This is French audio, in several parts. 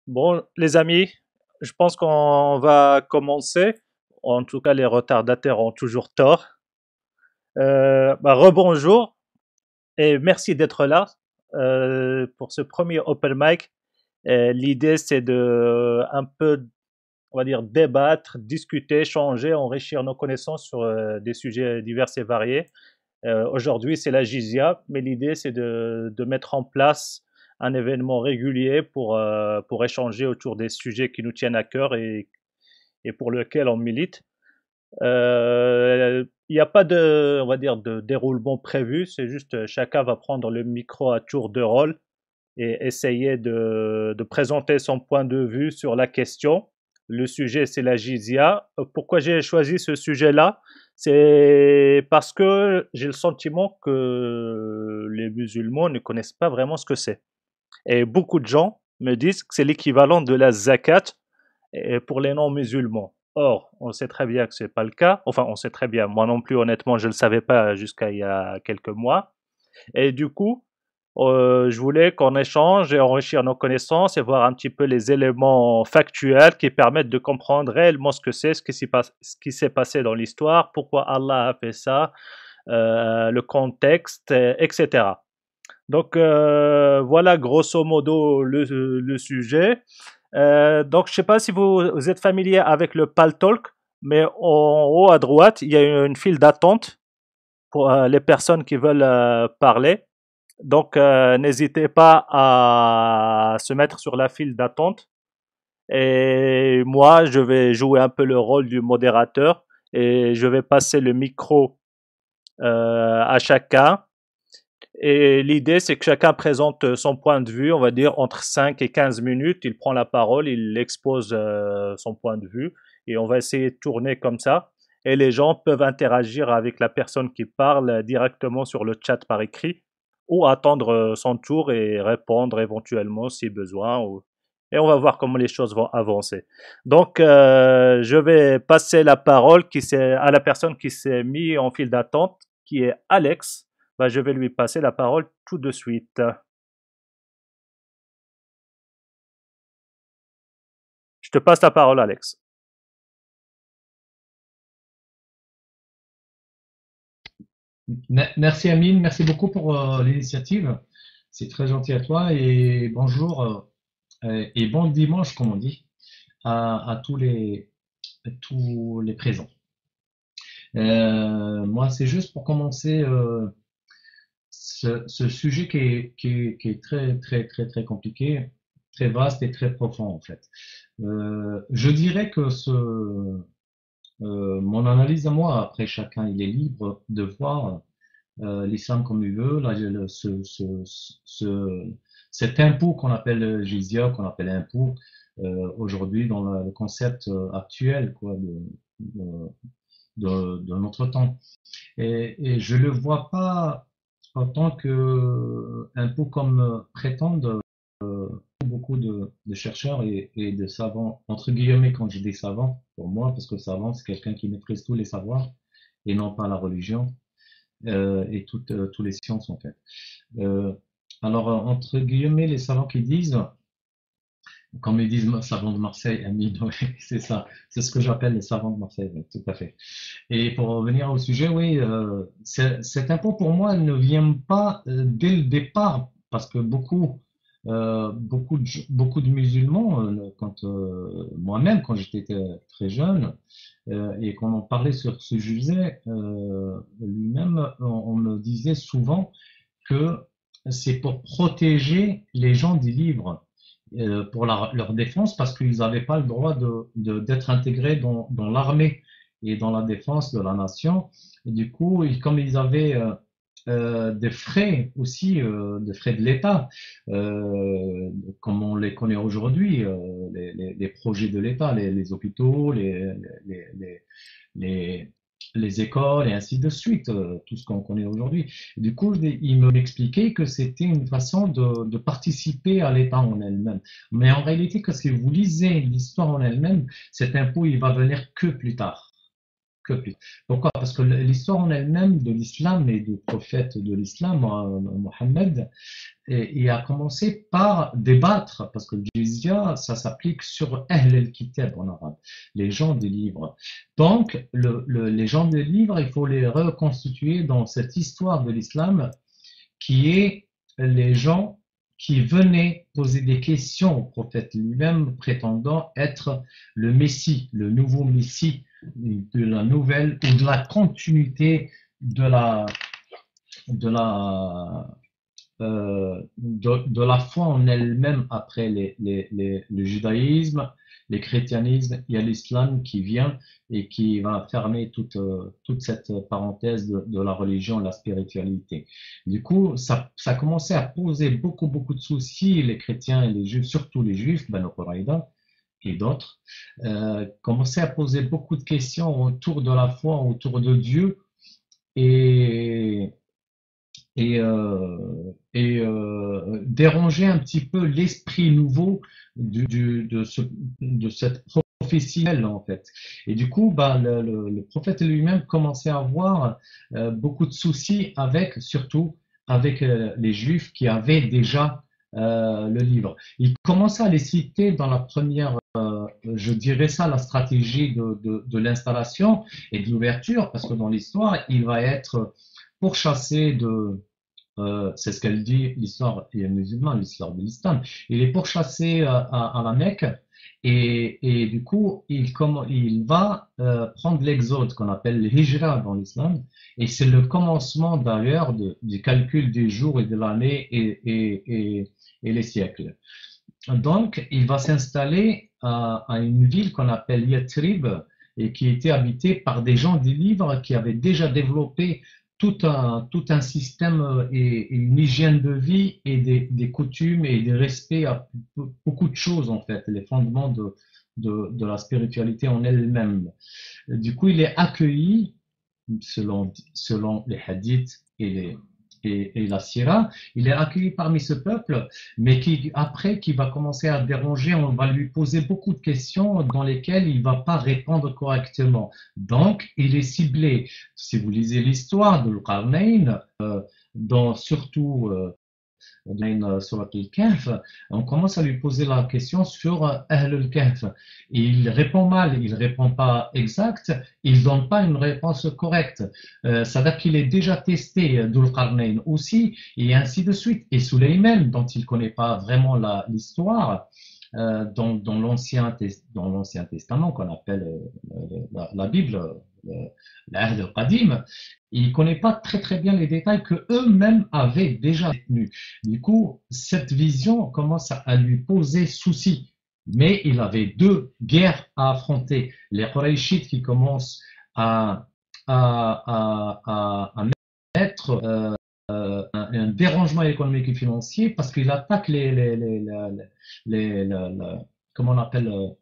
Bon, les amis, je pense qu'on va commencer. En tout cas, les retardataires ont toujours tort. Rebonjour et merci d'être là pour ce premier open mic. L'idée, c'est de un peu, on va dire, débattre, discuter, changer, enrichir nos connaissances sur des sujets divers et variés. Aujourd'hui, c'est la GISIA, mais l'idée, c'est de mettre en place un événement régulier pour échanger autour des sujets qui nous tiennent à cœur et pour lequel on milite. Il n'y a pas de, on va dire, de déroulement prévu, c'est juste chacun va prendre le micro à tour de rôle et essayer de présenter son point de vue sur la question. Le sujet, c'est la jizya. Pourquoi j'ai choisi ce sujet-là? C'est parce que j'ai le sentiment que les musulmans ne connaissent pas vraiment ce que c'est. Et beaucoup de gens me disent que c'est l'équivalent de la zakat pour les non-musulmans. Or, on sait très bien que c'est pas le cas. Enfin, on sait très bien. Moi non plus, honnêtement, je ne le savais pas jusqu'à il y a quelques mois. Et du coup, je voulais qu'on échange et enrichir nos connaissances et voir un petit peu les éléments factuels qui permettent de comprendre réellement ce que c'est, ce qui s'est passé dans l'histoire, pourquoi Allah a fait ça, le contexte, etc. Donc voilà grosso modo le sujet. Donc je ne sais pas si vous êtes familier avec le Paltalk, mais en haut à droite, il y a une file d'attente pour les personnes qui veulent parler. Donc, n'hésitez pas à se mettre sur la file d'attente. Et moi, je vais jouer un peu le rôle du modérateur et je vais passer le micro à chacun. Et l'idée, c'est que chacun présente son point de vue, on va dire entre 5 et 15 minutes. Il prend la parole, il expose son point de vue et on va essayer de tourner comme ça. Et les gens peuvent interagir avec la personne qui parle directement sur le chat par écrit ou attendre son tour et répondre éventuellement si besoin. Et on va voir comment les choses vont avancer. Donc, je vais passer la parole à la personne qui s'est mise en file d'attente, qui est Alex. Je vais lui passer la parole tout de suite. Je te passe la parole, Alex. Merci Amine, merci beaucoup pour l'initiative. C'est très gentil à toi et bonjour et bon dimanche, comme on dit, à tous les présents. Moi, c'est juste pour commencer ce sujet qui est très, très, très, très compliqué, très vaste et très profond en fait. Je dirais que mon analyse à moi, après chacun, il est libre de voir l'islam comme il veut, là, cet impôt qu'on appelle jizya, qu'on appelle impôt, aujourd'hui dans le concept actuel quoi, de notre temps. Et je le vois pas en tant que impôt comme prétendent beaucoup de chercheurs et de savants, entre guillemets quand je dis savants, pour moi, parce que savant c'est quelqu'un qui maîtrise tous les savoirs et non pas la religion et toutes les sciences en fait. Euh, alors, entre guillemets, les savants qui disent, comme ils disent savants de Marseille, Amine, oui, c'est ça, c'est ce que j'appelle les savants de Marseille, oui, tout à fait. Et pour revenir au sujet, oui, cet impôt pour moi ne vient pas dès le départ, parce que beaucoup de musulmans, quand moi-même, quand j'étais très jeune, et qu'on en parlait sur ce sujet, lui-même, on me disait souvent que c'est pour protéger les gens des livres, pour leur défense, parce qu'ils n'avaient pas le droit d'être intégrés dans l'armée et dans la défense de la nation. Et du coup, comme ils avaient des frais aussi, des frais de l'État, comme on les connaît aujourd'hui, les projets de l'État, les hôpitaux, les, les écoles et ainsi de suite, tout ce qu'on connaît aujourd'hui. Du coup, il m'expliquait que c'était une façon de participer à l'État en elle-même. Mais en réalité, que si vous lisez l'histoire en elle-même, cet impôt, il va venir que plus tard. que plus. Pourquoi? Parce que l'histoire en elle-même de l'islam et du prophète de l'islam, Mohammed, il a commencé par débattre, parce que le jizya, ça s'applique sur Ahl al-Kitab en arabe, les gens des livres. Donc, les gens des livres, il faut les reconstituer dans cette histoire de l'islam qui est les gens qui venaient poser des questions au prophète lui-même, prétendant être le Messie, le nouveau Messie de la nouvelle ou de la continuité de la foi en elle-même après le judaïsme, le christianisme, il y a l'islam qui vient et qui va fermer toute cette parenthèse de la religion, la spiritualité. Du coup, ça a commencé à poser beaucoup de soucis, les chrétiens et les juifs, surtout les juifs, Banu Quraïda et d'autres, commençaient à poser beaucoup de questions autour de la foi, autour de Dieu, et déranger un petit peu l'esprit nouveau de cette prophétie en fait. Et du coup, le prophète lui-même commençait à avoir beaucoup de soucis surtout avec les Juifs qui avaient déjà le livre. Il commençait à les citer dans la première, je dirais ça, la stratégie de l'installation et de l'ouverture, parce que dans l'histoire, il va être pourchassé c'est ce qu'elle dit, l'histoire musulmane, l'histoire de l'islam. Il est pourchassé à la Mecque et du coup, il va prendre l'exode qu'on appelle le hijra dans l'islam et c'est le commencement d'ailleurs du calcul des jours et de l'année et les siècles. Donc, il va s'installer à une ville qu'on appelle Yatrib et qui était habitée par des gens des livres qui avaient déjà développé tout un système et une hygiène de vie et des coutumes et des respects à beaucoup de choses en fait, les fondements de la spiritualité en elle-même. Du coup, il est accueilli selon les hadiths et la sira, il est accueilli parmi ce peuple, mais qui va commencer à déranger, on va lui poser beaucoup de questions dans lesquelles il va pas répondre correctement. Donc, il est ciblé. Si vous lisez l'histoire de Al-Qarnayn, surtout dans Surat al-Kahf, on commence à lui poser la question sur Ahl al-Kahf. Il répond mal, il répond pas exact, il donne pas une réponse correcte. Ça veut dire qu'il est déjà testé Dhul-Qarnayn aussi, et ainsi de suite. Et Sulayman, dont il connaît pas vraiment l'histoire, dans l'Ancien Testament qu'on appelle la Bible, l'Ahd al-Qadim, il ne connaît pas très bien les détails que eux-mêmes avaient déjà tenus. Du coup, cette vision commence à lui poser souci. Mais il avait deux guerres à affronter. Les Qurayshites qui commencent à mettre un dérangement économique et financier parce qu'il attaque comment on appelle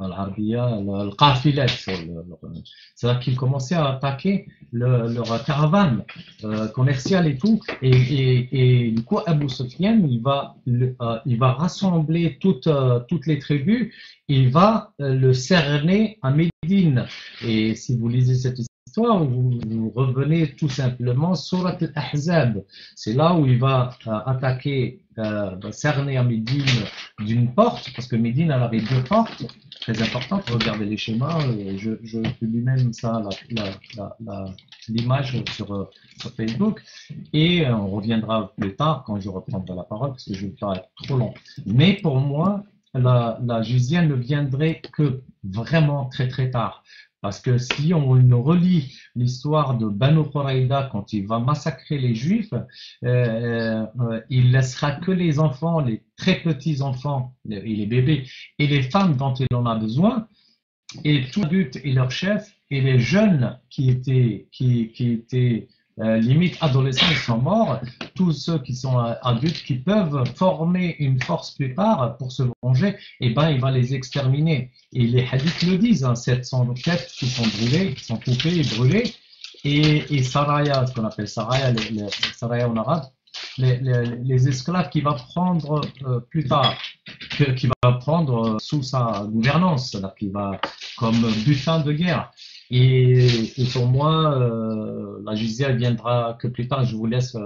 le qafilat, c'est-à-dire qu'ils commençaient à attaquer leur caravane commerciale et tout, et du coup Abu Sufyan il va rassembler toutes les tribus, il va le cerner à Médine, et si vous lisez cette histoire, vous revenez tout simplement sur Al-Ahzab, c'est là où il va attaquer, cerner à Médine d'une porte, parce que Médine elle avait deux portes très importantes. Regardez les schémas, je publie même ça, l'image sur Facebook, et on reviendra plus tard quand je reprendrai la parole parce que je vais pas être trop long. Mais pour moi, la jizya ne viendrait que vraiment très tard. Parce que si on relit l'histoire de Banu Quraïda quand il va massacrer les Juifs, il laissera que les enfants, les très petits enfants, et les bébés, et les femmes dont il en a besoin, et tout adulte et leur chef, et les jeunes qui étaient limite adolescents, ils sont morts. Tous ceux qui sont adultes, qui peuvent former une force plus tard pour se venger, et ben il va les exterminer. Et les hadiths le disent, 700 têtes qui sont brûlées, qui sont coupées et brûlées, et Saraya, ce qu'on appelle Saraya, les Saraya en arabe, les esclaves qu'il va prendre plus tard, qu'il va prendre sous sa gouvernance, c'est-à-dire qu'il va comme butin de guerre. Et pour moi, la jizya viendra que plus tard. Je vous laisse,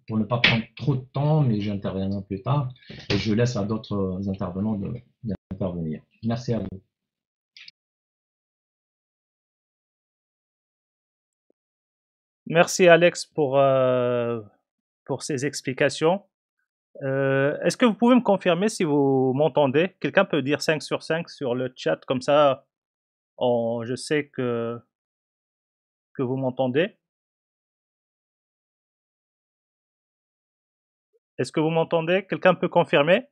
pour ne pas prendre trop de temps, mais j'interviendrai plus tard. Et je laisse à d'autres intervenants d'intervenir. Merci à vous. Merci Alex pour ces explications. Est-ce que vous pouvez me confirmer si vous m'entendez? Quelqu'un peut dire 5 sur 5 sur le chat, comme ça je sais que vous m'entendez. Est-ce que vous m'entendez? Quelqu'un peut confirmer?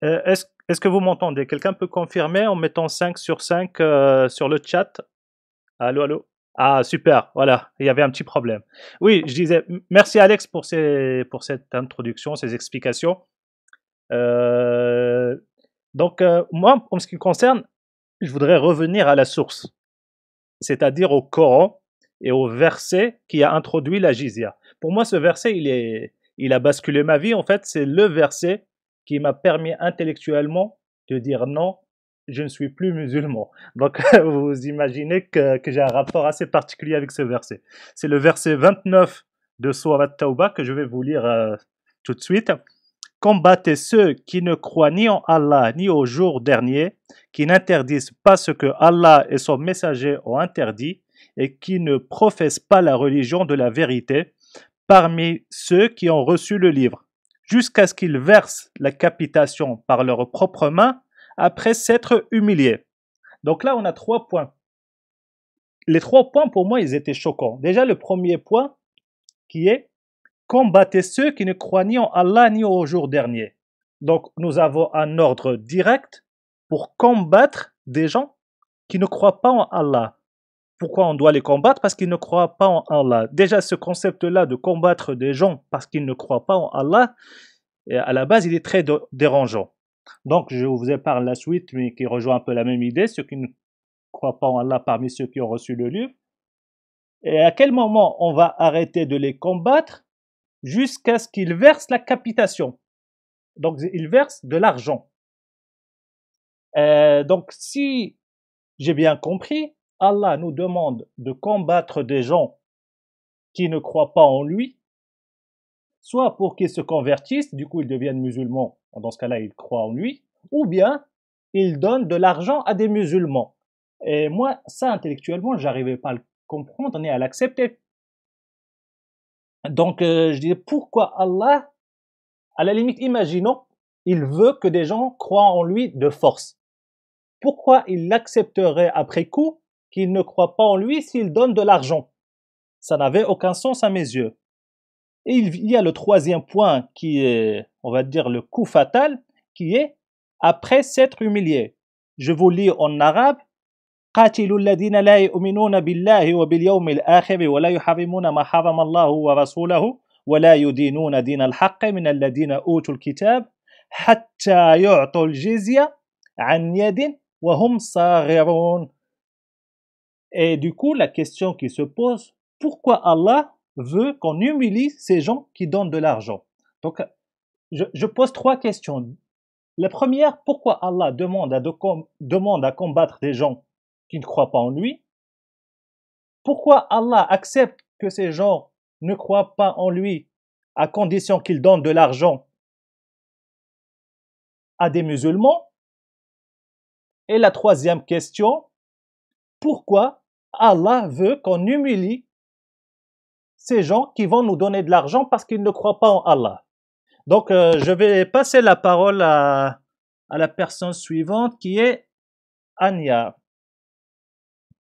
Est-ce que vous m'entendez? Quelqu'un peut confirmer en mettant 5 sur 5 sur le chat? Allô, allô? Ah, super, voilà, il y avait un petit problème. Oui, je disais, merci Alex pour cette introduction, ces explications. Euh, moi, en ce qui me concerne, je voudrais revenir à la source, c'est-à-dire au Coran et au verset qui a introduit la jizya. Pour moi, ce verset, il a basculé ma vie. En fait, c'est le verset qui m'a permis intellectuellement de dire non, je ne suis plus musulman. Donc, vous imaginez que j'ai un rapport assez particulier avec ce verset. C'est le verset 29 de Sourate Tawbah que je vais vous lire tout de suite. Combattez ceux qui ne croient ni en Allah ni au jour dernier, qui n'interdisent pas ce que Allah et son messager ont interdit, et qui ne professent pas la religion de la vérité, parmi ceux qui ont reçu le livre, jusqu'à ce qu'ils versent la capitation par leurs propres mains, après s'être humiliés. Donc là, on a 3 points. Les 3 points, pour moi, ils étaient choquants. Déjà, le premier point, qui est combattez ceux qui ne croient ni en Allah ni au jour dernier. Donc, nous avons un ordre direct pour combattre des gens qui ne croient pas en Allah. Pourquoi on doit les combattre? Parce qu'ils ne croient pas en Allah. Déjà, ce concept-là de combattre des gens parce qu'ils ne croient pas en Allah, à la base, il est très dérangeant. Donc, je vous épargne la suite, mais qui rejoint un peu la même idée, ceux qui ne croient pas en Allah parmi ceux qui ont reçu le livre. Et à quel moment on va arrêter de les combattre? Jusqu'à ce qu'ils versent la capitation. Donc, ils versent de l'argent. Donc, si j'ai bien compris, Allah nous demande de combattre des gens qui ne croient pas en lui, soit pour qu'ils se convertissent, du coup ils deviennent musulmans, dans ce cas-là ils croient en lui, ou bien ils donnent de l'argent à des musulmans. Et moi, ça intellectuellement, j'arrivais pas à le comprendre ni à l'accepter. Donc je disais, pourquoi Allah, à la limite, imaginons, il veut que des gens croient en lui de force. Pourquoi il accepterait après coup qu'ils ne croient pas en lui s'il donne de l'argent? Ça n'avait aucun sens à mes yeux. Et il y a le troisième point qui est, on va dire, le coup fatal, qui est après s'être humilié. Je vous lis en arabe. قاتلوا الذين لا يؤمنون بالله وباليوم الآخر ولا يحرمون ما حرم الله ورسوله ولا يدينون دين الحق من الذين أوتوا الكتاب حتى يعطوا الجزية عن يد وهم صاغرون. Et du coup, la question qui se pose, pourquoi Allah veut qu'on humilie ces gens qui donnent de l'argent? Donc, je pose 3 questions. La première, pourquoi Allah demande à combattre des gens qui ne croient pas en lui? Pourquoi Allah accepte que ces gens ne croient pas en lui à condition qu'ils donnent de l'argent à des musulmans? Et la troisième question, pourquoi Allah veut qu'on humilie ces gens qui vont nous donner de l'argent parce qu'ils ne croient pas en Allah? Donc, je vais passer la parole à la personne suivante qui est Anya.